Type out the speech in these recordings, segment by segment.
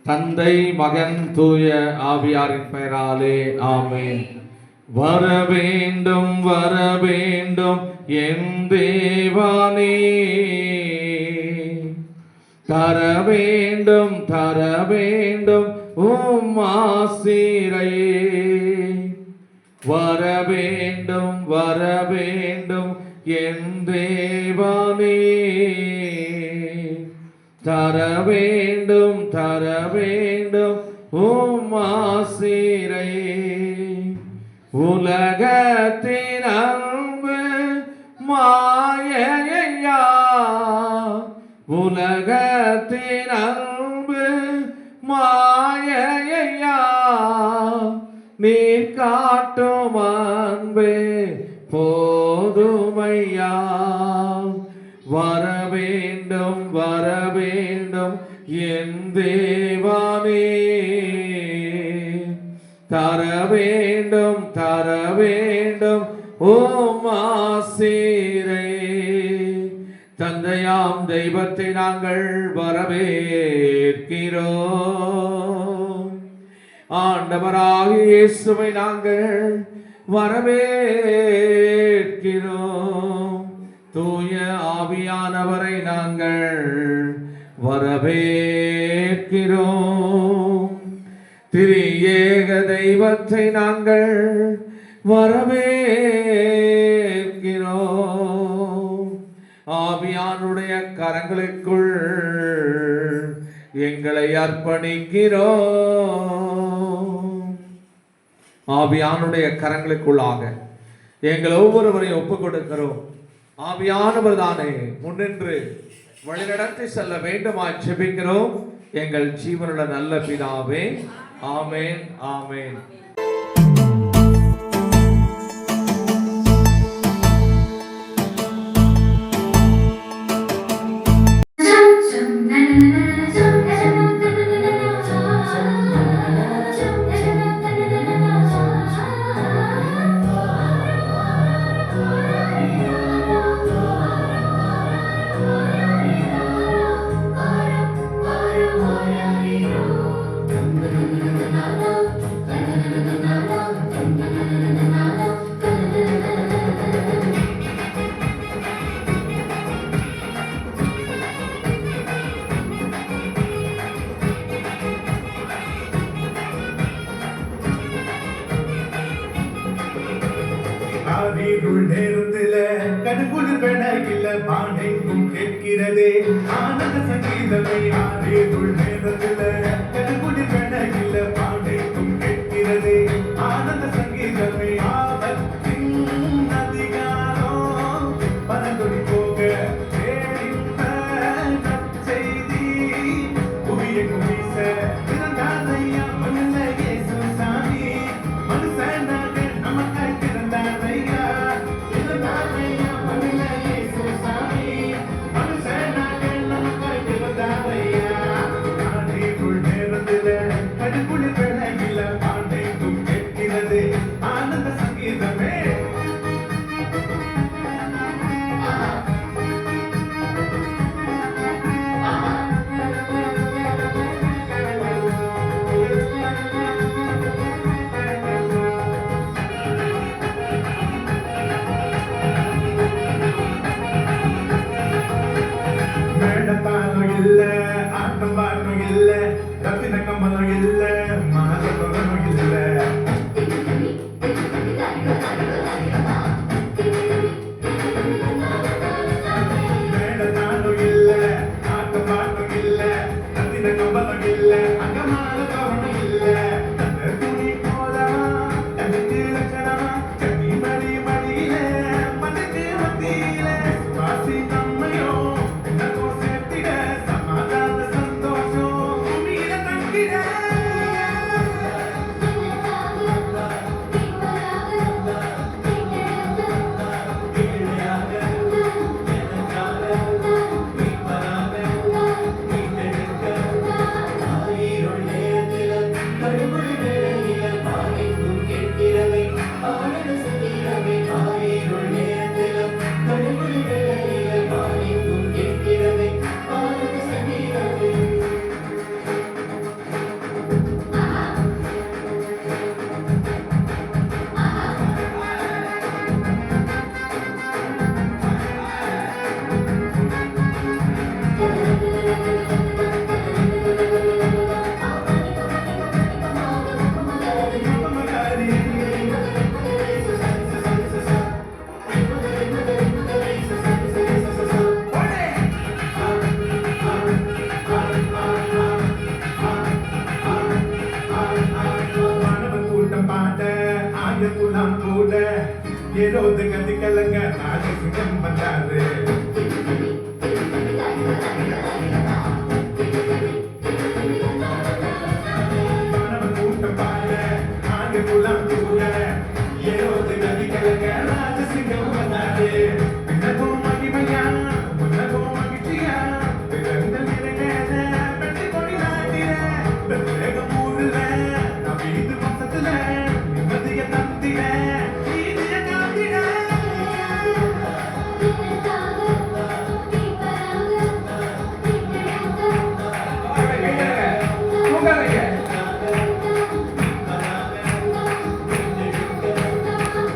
தந்தை மகன் தூய ஆவியாரின் பெயராலே ஆமென். வர வேண்டும் வர வேண்டும் என் தேவனே, தர வேண்டும் தர வேண்டும் உம் ஆசீரையே. வர வேண்டும் என் தேவனே, தர வேண்டும் உம் ஆசீரையே. உலகத்தின் அன்பு மாயையா, உலகத்தின் அன்பு மாயையா, நீர் காட்டும் அன்பே போதுமையா. வர வேண்டும் என் தேவனே, தர வேண்டும் ஓம் ஆசீரை. தந்தையாம் தெய்வத்தை நாங்கள் வரவேற்கிறோம். ஆண்டவராகிய இயேசுவை நாங்கள் வரவேற்கிறோம். தூய ஆவியானவரை நாங்கள் வரவேற்கிறோம். திரியேக தெய்வத்தை நாங்கள் வரவேற்கிறோம். ஆவியானுடைய கரங்களுக்குள் எங்களை அர்ப்பணிக்கிறோம். ஆவியானுடைய கரங்களுக்குள்ளாக எங்கள் ஒவ்வொருவரையும் ஒப்புக் கொடுக்கிறோம். ஆவியானவர் தானே முன்னின்று வழிநடத்தி செல்ல வேண்டுமாய் ஜெபிக்கிறோம். எங்கள் ஜீவனுள்ள நல்ல பிதாவே, ஆமென் ஆமென். நேரத்தில கடுகுளிர் வேலையில பானைக்கும் கேட்கிறதே ஆனந்த சங்கீதமே. ஆரேருள் நேரத்தில கடுகுளிர் வேலையில பானைக்கும் கேட்கிறதே ஆனந்த சங்கீதமே. ஆபத்தின் அதிகாரம் பரந்தொடி போக செய்தி குவிய குவிச இருந்தாதையா மனுல இயேசு சாமி மனுஷனாக நமக்காய் பிறந்தாதையா. ஆனந்த சங்கீதமே. மேடத்தாலும் இல்ல, ஆட்டம் பாட்டும் இல்ல, ரத்தின கம்பளம் இல்ல, மாதம் இல்ல. மேடத்தாலும் இல்ல, ஆட்டம் பாட்டும் இல்ல, ரத்தின கம்பளம் இல்ல, அங்கமான கவனம் இல்ல. துணி போலமா எனக்கு லட்சணமா கண்ணி மடி மடியில மண்ணுக்கு மத்தியில வாசி நம்மையோ சமாதான சந்தோஷம் பூமியில தங்கிட ஏரோது கதி கலங்க ராஜசிங்கம் வந்தாரு மாணவன் கூட்டம் பாரு ஆண்டு குளம் கூட ஏரோது கதி கலங்க ராஜசிங்கம் வந்தாரு பின்னகும் மகிமையா முன்னகும் மகிழ்ச்சியா பிறந்த நிறைவேற பெட்டி கொடி நாட்டில வெற்றிகம் ஊருல நவீது வசத்துல நிம்மதிய தந்தில நீதிய காத்திட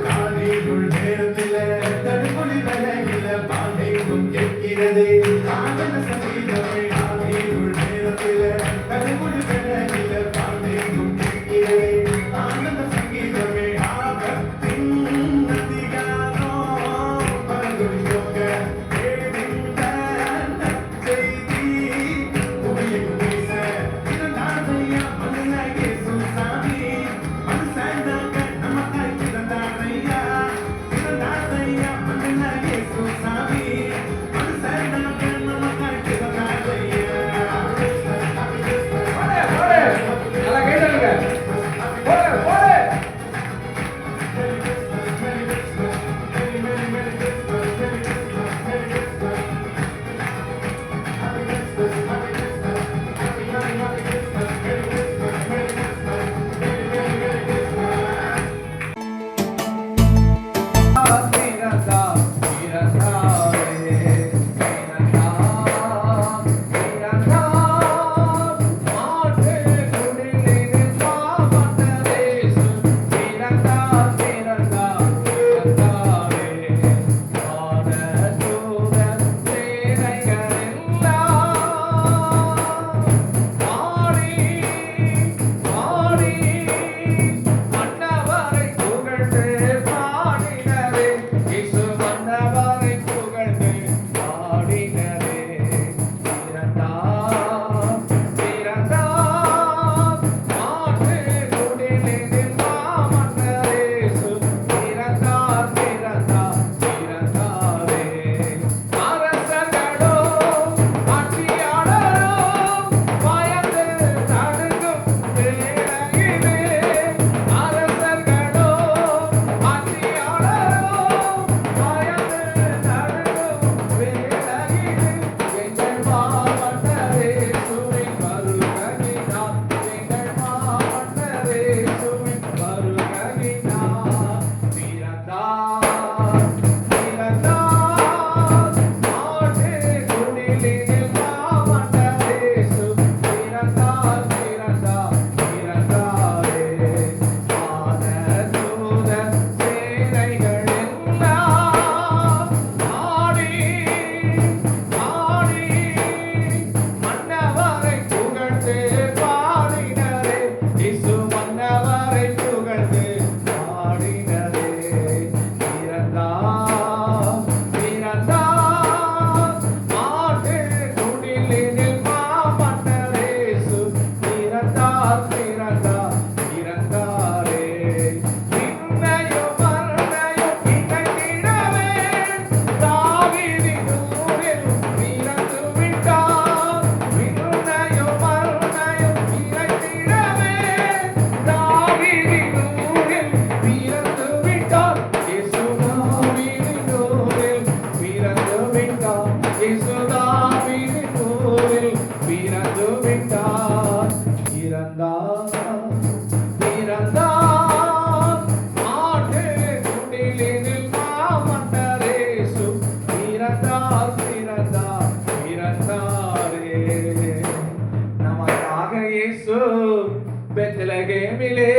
காலையுள் நேரத்தில தடுப்பொலி வேலையில பாதையும் கேட்கிறது ஆனந்த சங்கீதமே காலையுள் நேரத்தில தடுப்பொலி வேலையில பாதையும் கேட்கிறது ஆனந்த சங்கீதமே ஆபத்தின் அதிகாரோ பரதுரி போக ஏதிந்த நற்செய்தி உயிர் வீச இருந்தாதையா மன்ன இயேசு சாமி மனுஷனாக நமக்காய் பிறந்தாரையா இருந்தாதையா மன்ன இயேசு சாமி மனுஷனாக நமக்காய் பிறந்தாரையா நல்லா கேட்டுங்க போடு போடு பெத்லகேமிலே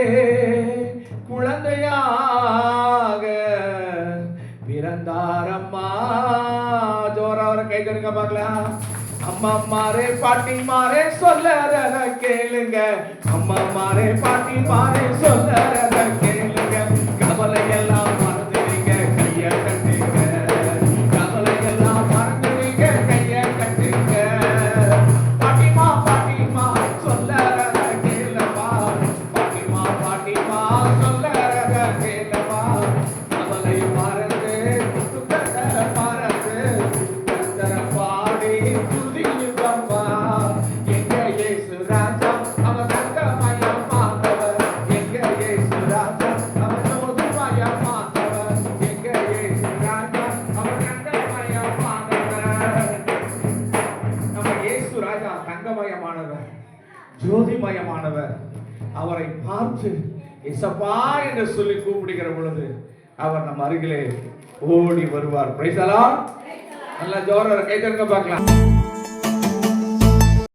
குழந்தையாக பிறந்தாரம்மா. ஜோரா ஒரு கை கருங்க பார்க்கலாம். அம்மா மாரே பாட்டி மாரே சொல்லறத கேளுங்க. அம்மா மாரே பாட்டி மாரே சொல்லறத கேளுங்க. கவலை எல்லாம் மறந்துடுங்க, கைய கட்டுங்க. கவலை எல்லாம் மறந்துடுங்க, கைய கட்டுங்க. பாட்டிமா பாட்டிமா சொல்லறத கேளப்பா. பாட்டிமா பாட்டிமா சொல்லறத கேளப்பா. கவலை தான் தங்கமயமானவர், ஜோதிமயமானவர். அவரை பார்த்து இசப்பா என்று சொல்லி கூப்பிடுகிற பொழுது அவர் நம்ம அருகிலே ஓடி வருவார். Praise the Lord. நல்ல ஜோர கை தட்டுங்க பார்க்கலாம்.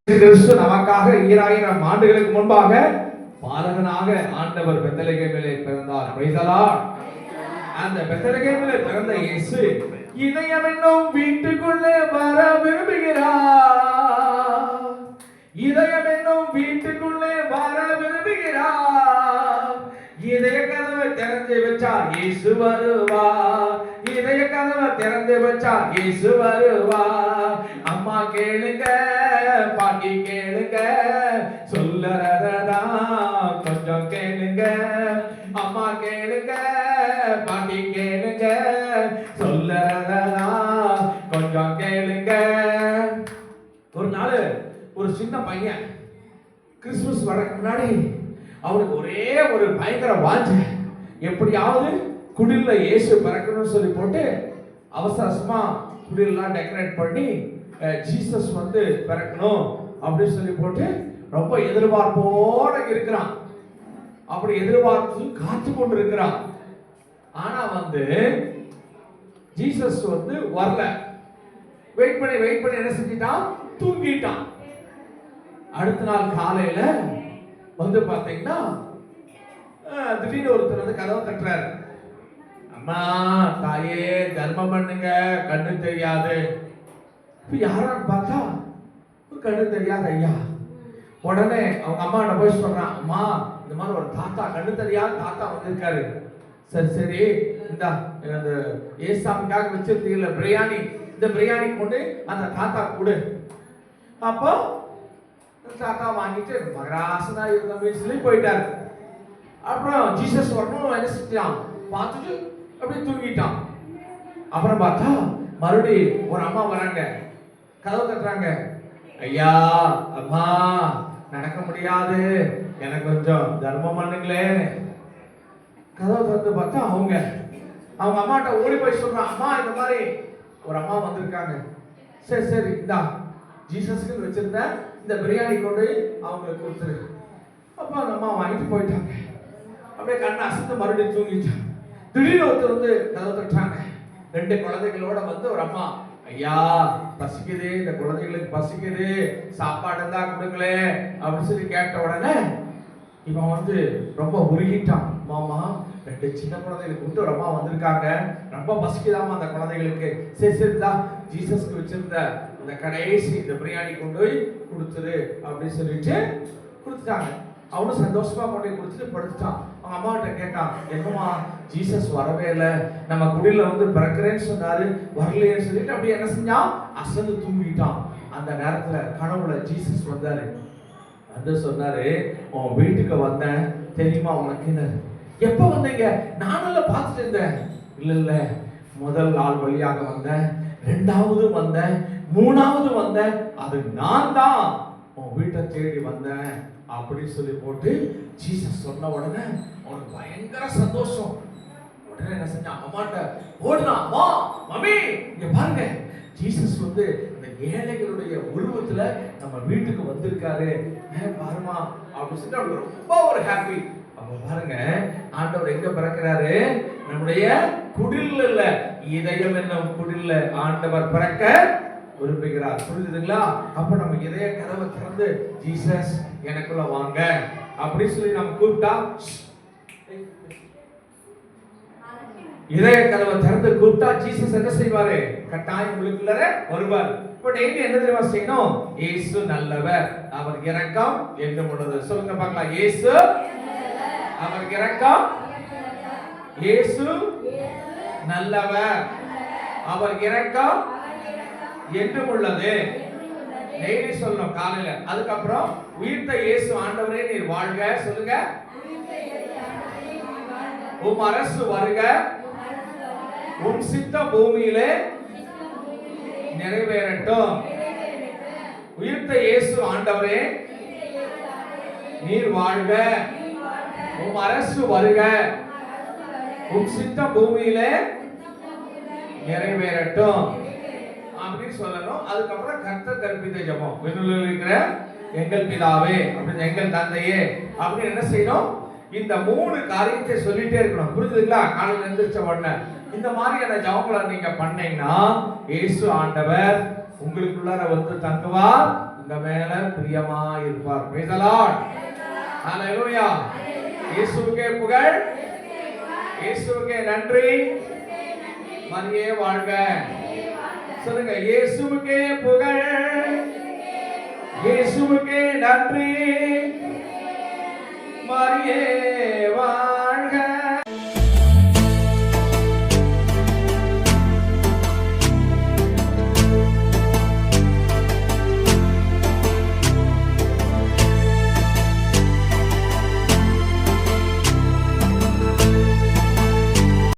கிறிஸ்து நமக்காக 2000 ஆண்டுகளுக்கு முன்பாக பாலகனாக ஆண்டவர் பெத்லகேமிலே பிறந்தார். Praise the Lord. அந்த பெத்லகேமிலே பிறந்த இயேசு இதயம் என்னும் வீட்டுக்குள்ளே வர விரும்புகிறார். இதயம் என்னும் வீட்டுக்குள்ளே வர விரும்புகிறார். இதய கதவை திறந்து வச்சா இயேசு வருவார். இதய கதவை திறந்து வச்சா இயேசு வருவார். அம்மா கேளுங்க, பாட்டி கேளுங்க, சொல்லறதா கொஞ்சம் கேளுங்க. அம்மா கேளுங்க, பாட்டி கேளுங்க, சொல்லறதா கொஞ்சம் கேளுங்க. ஒரு நாள் ஒரு சின்ன பையன் கிறிஸ்துமஸ் வரக்கு முன்னாடி அவனுக்கு ஒரே ஒரு பயங்கர வாஞ்சை, எப்படியாவது குடில்ல இயேசு பிறக்கணும்னு சொல்லி போட்டு அவசரமா குடிலாம் டெக்கரேட் பண்ணி ஜீசஸ் வந்து பிறக்கணும் அப்படின்னு சொல்லி போட்டு ரொம்ப எதிர்பார்ப்போட இருக்கிறான். அப்படி எதிர்பார்த்து காத்து கொண்டு இருக்கிறான். ஆனா வந்து ஜீசஸ் வந்து வரல. வெயிட் பண்ணி என்ன செஞ்சிட்டான்? தூங்கிட்டான். அடுத்த நாள் காலையில வந்து பாத்தீங்கன்னா திடீர்னு ஒருத்தர் வந்து கதவை தட்டுறாரு. அம்மா தாயே தர்மம் பண்ணுங்க, கண்ணு தெரியாது. இப்ப யாரான்னு பார்த்தா கண்ணு தெரியாது ஐயா. உடனே அவங்க அம்மா கிட்ட போய் சொல்றான், அம்மா இந்த மாதிரி ஒரு தாத்தா கண்ணு தெரியாத தாத்தா வந்திருக்காரு. சரி இந்த ஏசாமிக்காக வச்சிருந்தீங்கல்ல பிரியாணி, இந்த பிரியாணி கொண்டு அந்த தாத்தா கொடு. அப்போ தாத்தா வாங்கிட்டு மகராசனா இருந்த சொல்லி போயிட்டாரு. அப்புறம் ஜீசஸ் வரணும் என்ன செஞ்சான், பார்த்துட்டு அப்படியே தூங்கிட்டான். அப்புறம் பார்த்தா மறுபடி ஒரு அம்மா வராங்க, கதவு தட்டுறாங்க. ஐயா அம்மா நடக்க முடியாது, எனக்கு கொஞ்சம் தர்மம் பண்ணுங்களே. கதவு திறந்து பார்த்தா அவங்க அம்மாட்ட ஓடி போய் சொல்றான், அம்மா இந்த மாதிரி ஒரு அம்மா வந்திருக்காங்க. சரி இந்தா ஜீசஸ்க்கு வச்சிருந்த இந்த பிரியாணி கொண்டு அவங்களுக்கு கொடுத்துரு. அப்ப அந்த அம்மா வாங்கிட்டு போயிட்டாங்க. அப்படியே கண்ணை அசந்து மறுபடியும் தூங்கிட்டாங்க. திடீர்னு ஒருத்தர் வந்து கதவு தட்டுறாங்க. 2 குழந்தைகளோட வந்து ஒரு அம்மா, ஐயா பசிக்குது, இந்த குழந்தைகளுக்கு பசிக்குது, சாப்பாடு இருந்தா கொடுங்களே அப்படின்னு சொல்லி கேட்ட உடனே இவன் வந்து ரொம்ப உருகிட்டான். மாமா 2 சின்ன குழந்தைகளுக்கு கூப்பிட்டு ஒரு அம்மா வந்திருக்காங்க, ரொம்ப பசிக்குதாமா அந்த குழந்தைகளுக்கு. சரிதான் ஜீசஸ்க்கு வச்சிருந்த இந்த கடைசி இந்த பிரியாணி கொண்டு போய் கொடுத்துரு அப்படின்னு சொல்லிட்டு கொடுத்துட்டாங்க. அவனும் சந்தோஷமா கொண்டு போய் கொடுத்துட்டு படுத்துட்டான். அவங்க அம்மா கிட்ட கேட்டான், என்னம்மா ஜீசஸ் வரவே இல்லை, நம்ம குடியில வந்து பிறக்கிறேன்னு சொன்னாரு, வரலையேன்னு சொல்லிட்டு அப்படியே என்ன செஞ்சான், அசந்து தூங்கிட்டான். அந்த நேரத்துல கனவுல ஜீசஸ் வந்தாரு. வந்து சொன்னாரு, உன் வீட்டுக்கு வந்தேன் தெரியுமா உனக்கு? எப்ப வந்தீங்க? நானும் பார்த்துட்டு இருந்தேன். இல்ல முதல் நாள் வழியாக வந்தேன், 2வது வந்தேன், 3வது வந்தேன், அது நான் தான் உன் வீட்டை தேடி வந்தேன் அப்படின்னு சொல்லி போட்டு ஜீசஸ் சொன்ன உடனே அவனுக்கு பயங்கர சந்தோஷம். உடனே என்ன செஞ்சான், அம்மாட்ட ஓடுறான், அம்மா மம்மி இங்க பாருங்க, ஜீசஸ் வந்து இந்த ஏழைகளுடைய உருவத்துல நம்ம வீட்டுக்கு வந்திருக்காரு பாருமா அப்படின்னு சொல்லி அவனுக்கு ரொம்ப ஒரு ஹாப்பி. அப்ப பாருங்க ஆண்டவர் எங்க பிறக்கிறாரு, நம்முடைய குடில்ல இல்ல, இதயம் என்னும் குடில்ல ஆண்டவர் பிறக்க விரும்புகிறார். புரியுதுங்களா? அப்ப நம்ம இதய கதவை திறந்து ஜீசஸ் எனக்குள்ள வாங்க அப்படி சொல்லி நம்ம கூப்பிட்டா, இதய கதவை திறந்து கூப்பிட்டா ஜீசஸ் என்ன செய்வாரு, கட்டாயம் உங்களுக்குள்ள வருவார். இப்ப டெய்லி என்ன தெரியுமா செய்யணும், இயேசு நல்லவர், அவர் இரக்கம் என்றும் உள்ளது. சொல்லுங்க பார்க்கலாம், இயேசு அவர் இரக்கம், இயேசு நல்லவர், அவர் இரக்கம் என்றும் உள்ளது. டெய்லி சொல்லணும் காலையில. அதுக்கப்புறம் உயிர்த்த இயேசு ஆண்டவரே நீர் வாழ்க சொல்லுங்க. உம் அரசு வருக, உம் சித்தம் பூமியிலே நிறைவேறட்டும். உயிர்த்த இயேசு ஆண்டவரே நீர் வாழ்க, உம் அரசு வருக, உம் சித்தம் பூமியிலே நிறைவேறட்டும். அப்படின்னு சொல்லணும். அதுக்கப்புறம் கர்த்தர் கற்பித்த ஜெபம், விண்ணுலகில் இருக்கிற எங்கள் பிதாவே அப்படின்னு, எங்கள் தந்தையே அப்படின்னு என்ன செய்யணும்? இந்த 3 காரியத்தை சொல்லிட்டே இருக்கணும். புரிஞ்சுதுங்களா? காலையில எந்திரிச்ச உடனே இந்த மாதிரியான ஜெபங்களை நீங்க பண்ணீங்கன்னா இயேசு ஆண்டவர் உங்களுக்குள்ளார வந்து தங்குவார், உங்க மேல பிரியமா இருப்பார். Praise the Lord. ஹalleluya. இயேசுவுக்கே புகழ், இயேசுவுக்கே நன்றி. மரியே வாழ்க. சொல்லுங்க, இயேசுவுக்கே புகழ், இயேசுவுக்கே நன்றி, மரியே